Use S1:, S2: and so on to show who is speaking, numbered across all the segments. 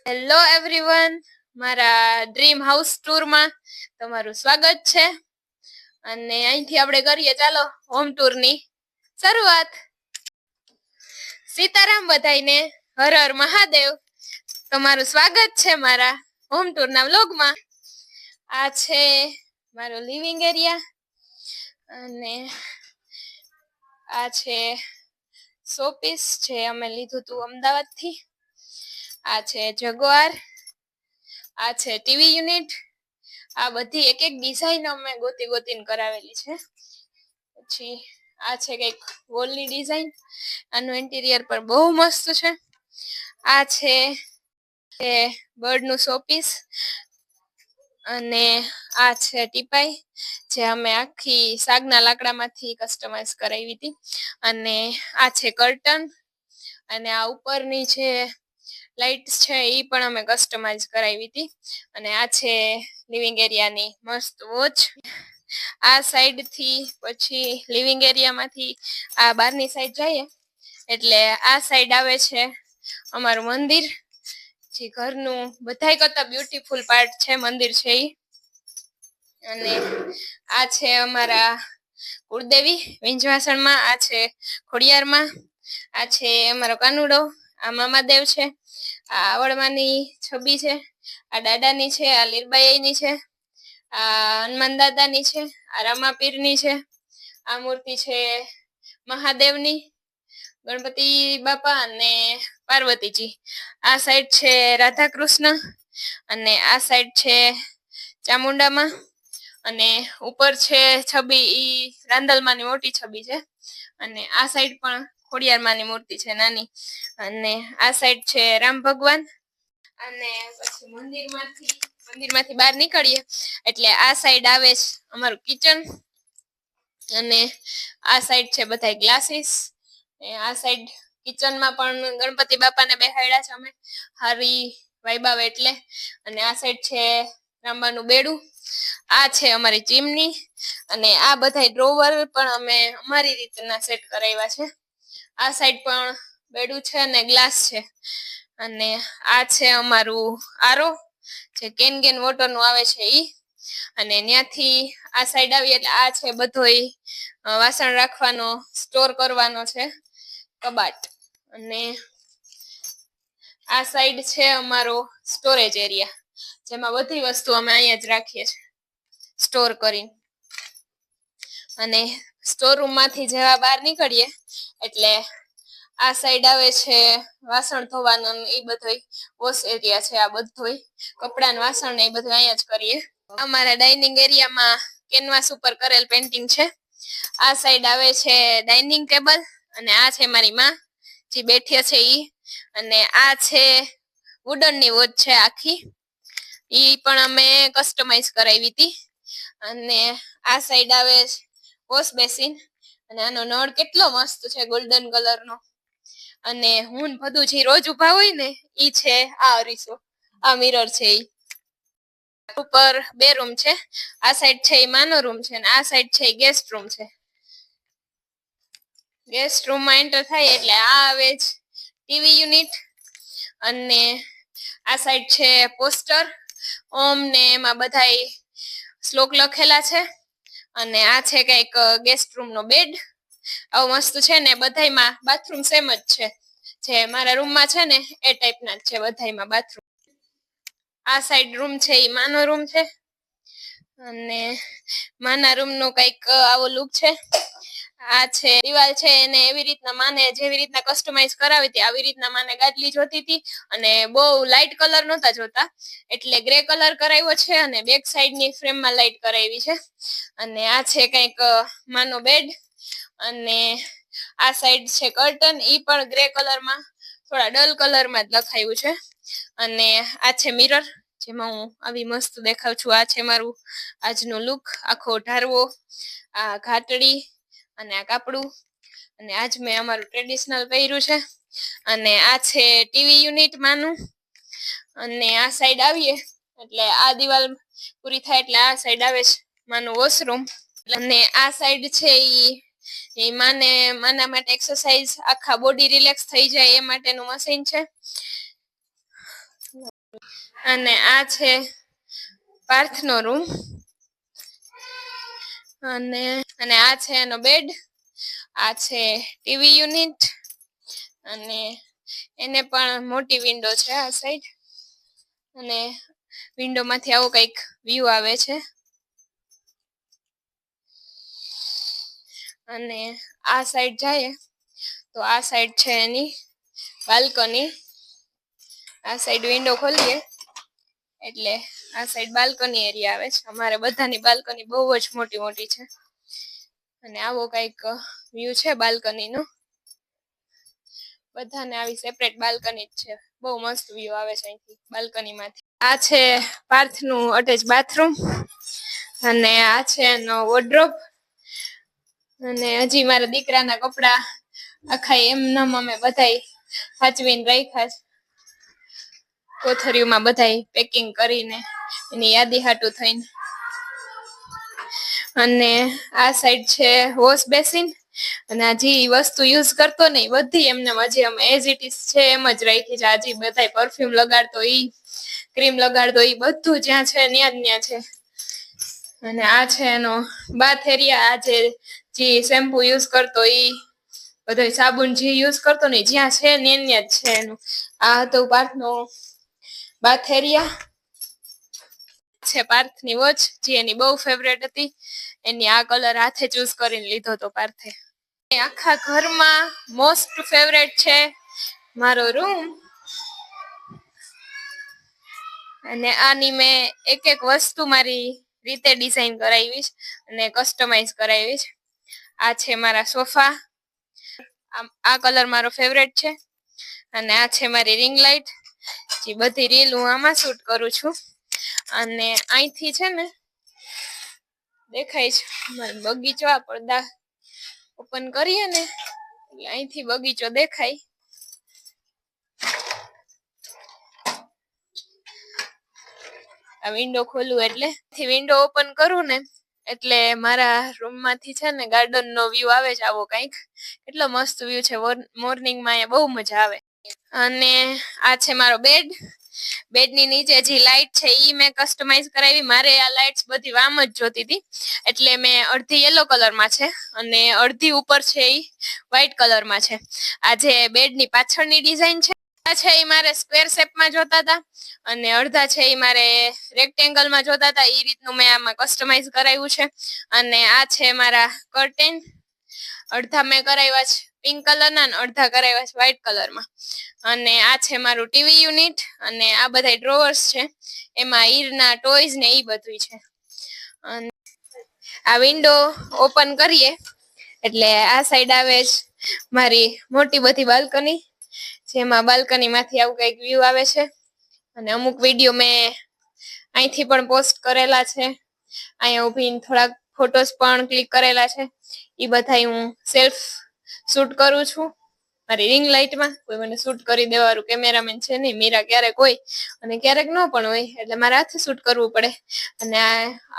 S1: Hello everyone, મારા dream house ટૂરમાં તમારું સ્વાગત છે. અને અહીંથી આપણે કરીએ ચાલો હોમ ટૂરની શરૂઆત. સીતારામ બધાઈને, હર હર મહાદેવ. તમારું સ્વાગત છે મારા હોમ ટૂરના વ્લોગમાં. આ છે મારો લિવિંગ એરિયા અને આ છે શોપીસ જે અમે લીધું હતું અમદાવાદથી. આ છે જગવાર, આ છે ટીવી યુનિટ. આ બધી એક એક ડિઝાઇન અમે ગોતીને કરાવેલી છે. પછી આ છે કઈક વોલની ડિઝાઇન. આનું ઇન્ટિરિયર પર બહુ મસ્ત છે. આ છે બર્ડનું શોપીસ અને આ છે ટીપાઈ જે અમે આખી સાગના લાકડામાંથી કસ્ટમાઇઝ કરાવી હતી. અને આ છે કર્ટન અને આ ઉપરની જે લાઇટ્સ છે એ પણ અમે કસ્ટમાઇઝ કરાવી હતી. અને આ છે લિવિંગ એરિયાની મસ્ત વોચ. આ સાઈડ થી પછી લિવિંગ એરિયામાંથી આ બહારની સાઈડ જઈએ એટલે આ સાઈડ આવે છે અમારું મંદિર, જે ઘરનું બધાય કરતા બ્યુટીફુલ પાર્ટ છે મંદિર છે ઈ. અને આ છે અમારા કુળદેવી વિંજવાસણમાં, આ છે ખોડિયારમાં, આ છે અમારો કાનુડો, આ મામાદેવ છે, આ આવડમાની છબી છે, આ દાદાની છે, આ લીરબાઈની છે, આ હનુમાન દાદાની છે, આ રામાપીરની છે, આ મૂર્તિ છે મહાદેવની, ગણપતિ બાપા અને પાર્વતીજી. આ સાઈડ છે રાધા કૃષ્ણ અને આ સાઈડ છે ચામુંડામાં. અને ઉપર છે છબી ઈ રાંદલમાની મોટી છબી છે. અને આ સાઈડ પણ ખોડિયારમાંની મૂર્તિ છે નાની. અને આ સાઈડ છે રામ ભગવાન. અને પછી મંદિરમાંથી બહાર નીકળીએ એટલે આ સાઈડ આવે છે અમારું કિચન. અને આ સાઈડ છે બધા ગ્લાસીસ. આ સાઈડ કિચનમાં પણ ગણપતિ બાપાને બેહાડ્યા છે અમે હારી વાઈબ આવે એટલે. અને આ સાઈડ છે રામબાનું બેડું. આ છે અમારી ચીમની. અને આ બધા ડ્રોવર પણ અમે અમારી રીતના સેટ કરાવ્યા છે. આ સાઈડ પણ બેડું છે અને ગ્લાસ છે. અને આ છે અમારું આરો, જે કેન વોટરનું આવે છે ઈ. અને ત્યાંથી આ સાઈડ આવી એટલે આ છે બધોય વાસણ રાખવાનો, સ્ટોર કરવાનો છે કબાટ. અને આ સાઈડ છે અમારો સ્ટોરેજ એરિયા, જેમાં બધી વસ્તુ અમે અહીંયા જ રાખીએ છીએ સ્ટોર કરી. અને સ્ટોર રૂમ માંથી જેવા બહાર નીકળીએ એટલે આ સાઈડ આવે છે વાસણ ધોવાનું એ બધોય વોશ એરિયા છે. આ બધોય કપડાં વાસણ ને એ બધું અહીંયા જ કરીએ. અમારા ડાઇનિંગ એરિયામાં કેનવાસ ઉપર કરેલ પેન્ટિંગ છે. આ સાઈડ આવે છે ડાઇનિંગ ટેબલ. અને આ છે મારી માં જે બેઠી છે ઈ. અને આ છે વુડનની વોચ છે આખી, ઈ પણ અમે કસ્ટમાઇઝ કરાવી હતી. અને આ સાઈડ આવે વોશ બેસિન. અને આનો નળ કેટલો મસ્ત છે ગોલ્ડન કલરનો. અને હું બધું જે રોજ ઉભા હોય ને ઈ છે આ અરીસો, આ મિરર છે ઈ. ઉપર બે રૂમ છે, આ સાઈડ છે ઈ માનો રૂમ છે અને આ સાઈડ છે ઈ ગેસ્ટ રૂમ છે. ગેસ્ટ રૂમમાં એન્ટર થાય એટલે આ આવે છે ટીવી યુનિટ. અને આ સાઈડ છે પોસ્ટર ઓમ ને એમાં બધાય શ્લોક લખેલા છે. અને આ છે કઈક ગેસ્ટ રૂમ નો બેડ, આવું મસ્ત છે ને. બધાયમાં બાથરૂમ સેમ જ છે, જે મારા રૂમમાં છે ને એ ટાઈપના જ છે બધાયમાં બાથરૂમ. આ સાઈડ રૂમ છે ઈ માનો રૂમ છે. અને માના રૂમ નો કઈક આવો લુક છે. આ છે દિવાલ છે, એને એવી રીતના માને જેવી રીતના કસ્ટમાઇઝ કરાવી હતી આવી રીતના માને ગાદલી જોતી હતી. અને બહુ લાઇટ કલર નહોતા જોતા એટલે ગ્રે કલર કરાવ્યો છે. અને બેક સાઈડ ની ફ્રેમમાં લાઇટ કરાવી છે. અને આ છે કઈક માનો બેડ. અને આ સાઈડ છે કર્ટન, ઈ પણ ગ્રે કલરમાં થોડા ડલ કલરમાં જ લખાયું છે. અને આ છે મિરર, જેમાં હું આવી મસ્ત દેખાવ છું. આ છે મારું આજનું લુક, આખો ઢારવો, આ ઘાટડી અને આ કાપડું. અને આજ મેં અમારું ટ્રેડિશનલ પહેર્યું છે. અને આ છે ટીવી યુનિટ માનું. અને આ સાઈડ આવીએ એટલે આ દિવાલ પૂરી થાય એટલે આ સાઈડ આવે છે માનું વોશરૂમ. અને આ સાઈડ છે ઈ માના માટે એક્સરસાઇઝ, આખા બોડી રિલેક્સ થઈ જાય એ માટેનું મશીન છે. અને આ છે પાર્થનો રૂમ અને અને આ છે એનો બેડ, આ છે ટીવી યુનિટ અને એને પણ મોટી વિન્ડો છે આ સાઈડ અને વિન્ડો માંથી આવો કઈક વ્યૂ આવે છે અને આ સાઈડ જાય તો આ સાઈડ છે એની બાલ્કની, આ સાઈડ વિન્ડો ખોલીએ એટલે આ સાઈડ બાલ્કની એરિયા આવે છે. અમારે બધાની બાલ્કની બહુ જ મોટી મોટી છે અને આવો કઈક વ્યૂ છે બાલ્કની નો. બધાને આવી સેપરેટ બાલ્કની જ છે. બહુ મસ્ત વ્યૂ આવે છે અહીંથી બાલ્કની માંથી. આ છે પાર્થનું અટેચ બાથરૂમ અને આ છે એનો વોર્ડરોબ અને હજી મારા દીકરાના કપડા આખા એમનેમ અમે બધાય સાચવીને રાખ્યા છે કોથરીઓમાં બધાય પેકિંગ કરીને એની યાદી હાટું થઈને. અને આ સાઈડ છે વોશ બેસિન અને આ જે વસ્તુ યુઝ કરતો ને બધી એમને હજી અમે એઝ ઇટ ઇઝ છે એમ જ રાખી છે. હજી બધાય પરફ્યુમ લગાડતો ઈ, ક્રીમ લગાડતો ઈ બધું જ્યાં છે ત્યાં જ ત્યાં છે. અને આ છે એનો બાથ એરિયા, આ જે શેમ્પુ યુઝ કરતો ઈ બધો સાબુન જે યુઝ કરતો ને જ્યાં છે ને ત્યાં જ છે એનું. આ હતો પાર્થનો બાથ એરિયા. છે પાર્થની વોચ જે એની બહુ ફેવરેટ હતી, એની આ કલર હાથે ચૂઝ કરીને લીધો તો પાર્થે. આખા ઘરમાં મોસ્ટ ફેવરેટ છે મારો રૂમ અને આની મેં એક એક વસ્તુ મારી રીતે ડિઝાઇન કરાવી અને કસ્ટમાઇઝ કરાવી. આ છે મારા સોફા, આ કલર મારો ફેવરેટ છે અને આ છે મારી રિંગ લાઇટ જે બધી રીલ હું આમાં શૂટ કરું છું. અને અહીંથી છે ને દેખાય છે મારો બગીચો. આ પડદા ઓપન કરીએ ને એટલે અહીંથી બગીચો દેખાય. આ વિન્ડો ખોલું એટલે વિન્ડો ઓપન કરું ને એટલે મારા રૂમ માંથી છે ને ગાર્ડન નો વ્યૂ આવે છે આવો કઈક. એટલો મસ્ત વ્યૂ છે મોર્નિંગમાં, અહીંયા બહુ મજા આવે. અને આ છે મારો બેડ. બેડની નીચે જે લાઈટ છે ઈ મેં કસ્ટમાઇઝ કરાવી. મારે આ લાઇટ્સ બધી વામ જ જોતી હતી એટલે મેં અડધી યલો કલરમાં છે અને અડધી ઉપર છે ઈ વ્હાઈટ કલરમાં છે. આ જે બેડની પાછળની ડિઝાઇન છે એ મારે સ્ક્વેર શેપમાં જોતા હતા અને અડધા છે એ મારે રેક્ટેંગલમાં જોતા હતા. એ રીતનું મેં આમાં કસ્ટમાઇઝ કરાવ્યું છે. અને આ છે મારા કર્ટેન, અડધા મેં કરાવ્યા છે પિંક કલરના અને અડધા કરાવ્યા છે વ્હાઈટ કલરમાં. અને આ છે મારું ટીવી યુનિટ અને આ બધા ડ્રોવર્સ છે એમાં ઈરના ટોયઝ ને એ બધું છે. અને આ વિન્ડો ઓપન કરીએ એટલે આ સાઈડ આવે છે મારી મોટી બધી બાલ્કની, જેમાં બાલ્કની માંથી આવું કઈક વ્યૂ આવે છે. અને અમુક વિડીયો મેં અહીંથી પણ પોસ્ટ કરેલા છે. અહીંયા ઉભીને થોડાક ફોટોસ પણ ક્લિક કરેલા છે. એ બધા હું સેલ્ફ શૂટ કરું છું મારી રિંગ લાઇટમાં. કોઈ મને શૂટ કરી દેવાળું કેમેરામેન છે નહીં. મીરા ક્યારેક હોય અને ક્યારેક ન પણ હોય એટલે મારે હાથે શૂટ કરવું પડે. અને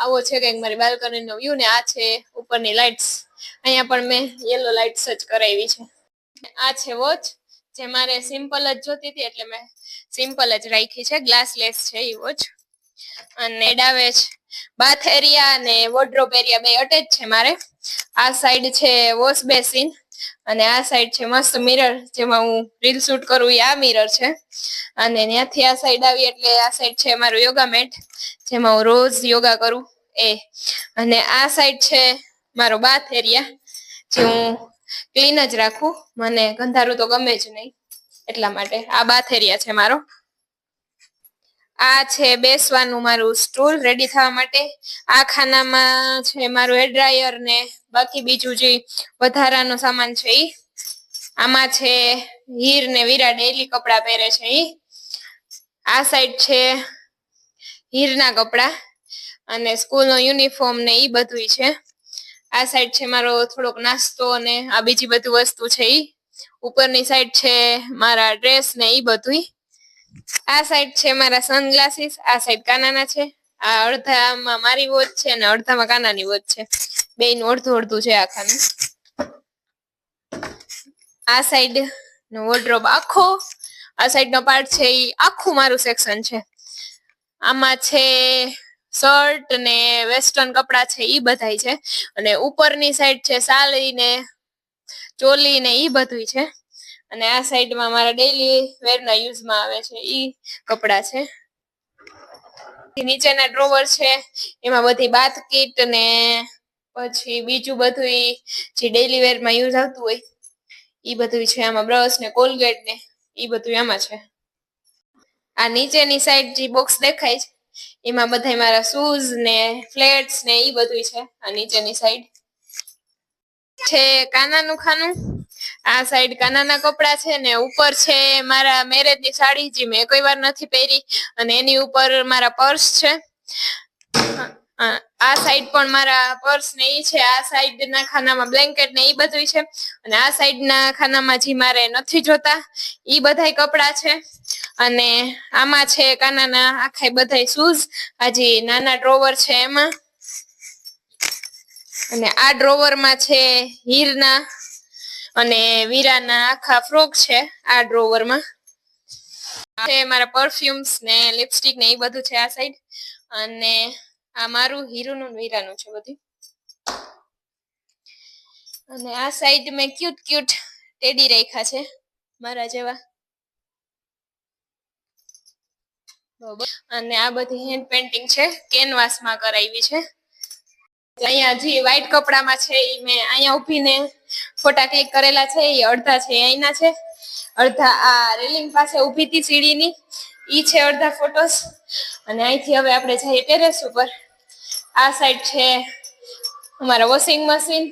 S1: આવો છે કંઈક મારી બાલ્કનીનો વ્યૂ. ને આ છે ઉપરની લાઇટ્સ, અહીંયા પણ મેં યલો લાઇટ્સ જ કરાવી છે. આ છે વોચ જે મારે સિમ્પલ જ જોતી હતી એટલે મેં સિમ્પલ જ રાખી છે, ગ્લાસલેસ છે એ વોચ. અને આવે છે બાથ એરિયા અને વોર્ડરોબ એરિયા બે અટેચ છે મારે. આ સાઈડ છે વોશ બેસિન અને આ સાઈડ છે મસ્ત મિરર જેમાં હું રીલ શૂટ કરું એ આ મિરર છે. અને ત્યાંથી આ સાઈડ આવી એટલે આ સાઈડ છે મારું યોગા મેટ જેમાં હું રોજ યોગા કરું એ. અને આ સાઈડ છે મારો બાથ એરિયા જે હું ક્લીન જ રાખું, મને ગંધારું તો ગમે જ નહીં એટલા માટે. આ બાથ એરિયા છે મારો. આ છે બેસવાનું મારું સ્ટૂલ રેડી થવા માટે. આ ખાનામાં છે મારું હેર ડ્રાયર ને બાકી બીજું જે વધારાનો સામાન છે ઈ. આમાં છે હીર ને વીરા ડેઈલી કપડા પહેરે છે ઈ. આ સાઈડ છે હીરના કપડા અને સ્કૂલનો યુનિફોર્મ ને ઈ બધું છે. આ સાઈડ છે મારો થોડોક નાસ્તો અને આ બીજી બધી વસ્તુ છે ઈ. ઉપરની સાઈડ છે મારા ડ્રેસ ને ઈ બધું. આ સાઈડ છે મારા સનગ્લાસીસ, આ સાઈડ કાનાના છે. આ અડધામાં મારી વોચ છે અને અડધામાં કાનાની વોચ છે. બેયનું અડધું અડધું છે આખાનું. આ સાઈડ નો વોર્ડરોબ આખો આ સાઈડનો પાર્ટ છે એ આખું મારું સેક્શન છે. આમાં છે શર્ટ ને વેસ્ટર્ન કપડા છે ઈ બધાય છે, અને ઉપરની સાઈડ છે સાડી ને ચોલી ને ઈ બધું છે, અને આ સાઈડમાં મારા ડેઈલી વેરના યુઝમાં આવે છે ઈ કપડા છે. નીચેના ડ્રોવર છે એમાં બધી બાથ કીટ ને પછી બીજું બધું જે ડેઈલી વેરમાં યુઝ આવતું હોય ઈ બધું છે. આમાં બ્રશ ને કોલગેટ ને ઈ બધું આમાં છે. આ નીચેની સાઈડ જે બોક્સ દેખાય છે એમાં બધા મારા શૂઝ ને ફ્લેટ્સ ને ઈ બધું છે. આ નીચેની સાઈડ છે કાનાનું ખાનું. આ સાઈડ કાનાના કપડા છે ને ઉપર છે મારા મેરેજની સાડી જે મેં કોઈ વાર નથી પહેરી, અને એની ઉપર મારા પર્સ છે. આ સાઈડ પણ મારા પર્સ ને ઈ છે. આ સાઈડ ના ખાનામાં બ્લેન્કેટ ને ઈ બધું છે, અને આ સાઈડ ના ખાનામાં જે મારે નથી જોતા ઈ બધાય કપડા છે. અને આમાં છે કાનાના આખા બધાય શૂઝ. આ જે નાના ડ્રોવર છે એમાં, અને આ ડ્રોવરમાં છે હીરના અને વીરાના આખા ફ્રોક છે. આ ડ્રોવરમાં છે મારા પરફ્યુમ્સ ને લિપસ્ટિક ને એ બધું છે આ સાઈડ, અને આ મારું હીરોનું વીરાનું છે બધું. અને આ સાઈડ મેં ક્યુટ ક્યુટ ટેડી રાખ્યા છે મારા જેવા. અને આ બધી હેન્ડ પેન્ટિંગ છે, કેનવાસમાં કરાવી છે. અહીંયા જે વ્હાઈટ કપડામાં છે એ મેં અહીંયા ઉભીને ફોટા ક્લિક કરેલા છે. એ અડધા છે અહીંના છે, અડધા આ રેલિંગ પાસે ઉભી હતી સીડીની ઈ છે અડધા ફોટોસ. અને અહીંથી હવે આપણે જઈએ ટેરેસ ઉપર. આ સાઈડ છે અમારા વોશિંગ મશીન,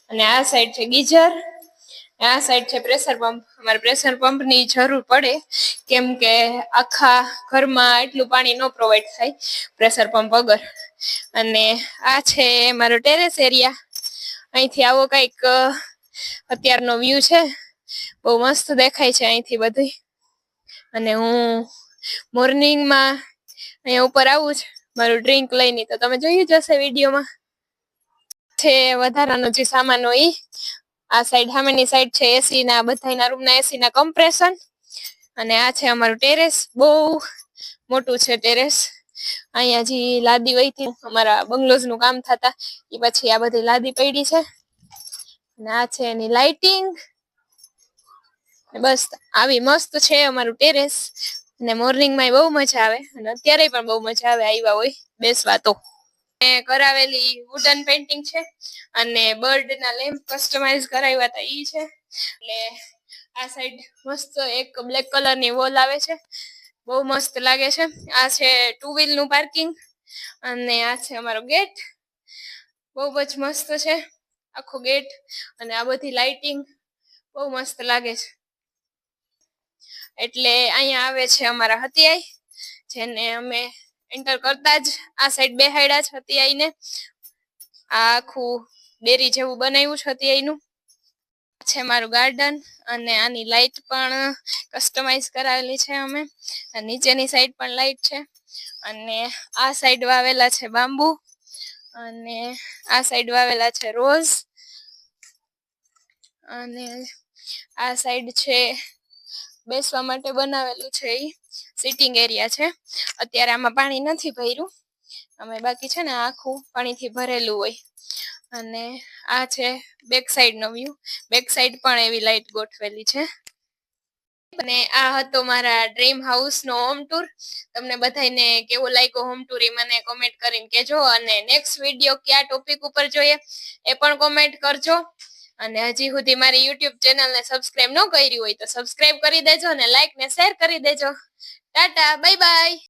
S1: અને આ સાઈડ છે ગીઝર, આ સાઈડ છે પ્રેશર પંપ. અમારે પ્રેશર પંપની જરૂર પડે કેમ કે આખા ઘરમાં એટલું પાણી ન પ્રોવાઈડ થાય પ્રેશર પંપ વગર. અને આ છે મારો ટેરેસ એરિયા. અહીંથી આવો કંઈક અત્યારનો વ્યૂ છે, બહુ મસ્ત દેખાય છે અહીંથી બધું. અને હું મોર્નિંગમાં અહીંયા ઉપર આવું છું મારું ડ્રિંક લઈને, તો તમે જોયું જ હશે વિડીયોમાં. છે વધારાનો જે સામાન હોય આ સાઈડ સામેની સાઈડ છે એસી ના બધાના રૂમના એસી ના કમ્પ્રેશન. અને આ છે અમારું ટેરેસ, બહુ મોટું છે ટેરેસ. અહીંયા જે લાદી હોય હતી અમારા બંગલોઝ નું કામ થતા એ પછી આ બધી લાદી પડી છે. અને આ છે એની લાઇટિંગ. બસ આવી મસ્ત છે અમારું ટેરેસ. અને મોર્નિંગમાં બહુ મજા આવે, અને અત્યારે પણ બહુ મજા આવે આવ્યા હોય બેસવા તો. કરાવેલી વુડન પેઇન્ટિંગ છે, અને બર્ડ ના લેમ્પ કસ્ટમાઇઝ કરાવ્યા હતા ઈ છે. એટલે આ સાઈડ મસ્ત એક બ્લેક કલર ની વોલ આવે છે, બહુ મસ્ત લાગે છે. આ છે 2 વ્હીલ નું પાર્કિંગ, અને આ છે અમારો ગેટ, બહુ જ મસ્ત છે આખો ગેટ. અને આ બધી લાઇટિંગ બહુ મસ્ત લાગે છે. એટલે અહીંયા આવે છે અમારા હતિયાઈ, જેને અમે એન્ટર કરતા જ આ સાઈડ બેહાડ્યા છે હતિયાઈને. આ આખું ડેરી જેવું બનાવ્યું છે હતિયાઈનું. છે મારું ગાર્ડન, અને આની લાઈટ પણ કસ્ટમાઇઝ કરાવેલી છે અમે. નીચેની સાઈડ પણ લાઈટ છે, અને આ સાઈડ વાવેલા છે બાંબુ, અને આ સાઈડ વાવેલા છે રોઝ, અને આ સાઈડ છે બેસવા માટે બનાવેલું છે એ સિટિંગ એરિયા છે. અત્યારે આમાં પાણી નથી ભર્યું અમે, બાકી છે ને આખું પાણીથી ભરેલું હોય. અને આ છે બેક સાઈડ નો વ્યૂ. બેક સાઈડ પણ એવી લાઈટ ગોઠવેલી છે. અને આ હતો મારા ડ્રીમ હાઉસ નો હોમ ટૂર. તમને બધાને કેવો લાગ્યો હોમ ટૂર એ મને કોમેન્ટ કરીને કહેજો. અને નેક્સ્ટ વિડીયો કયા ટોપિક ઉપર જોઈએ એ પણ કોમેન્ટ કરજો. અને હજી સુધી મારી યુટ્યુબ ચેનલને સબસ્ક્રાઇબ ન કરી હોય તો સબસ્ક્રાઇબ કરી દેજો, અને લાઈક ને શેર કરી દેજો. Tata, bye bye.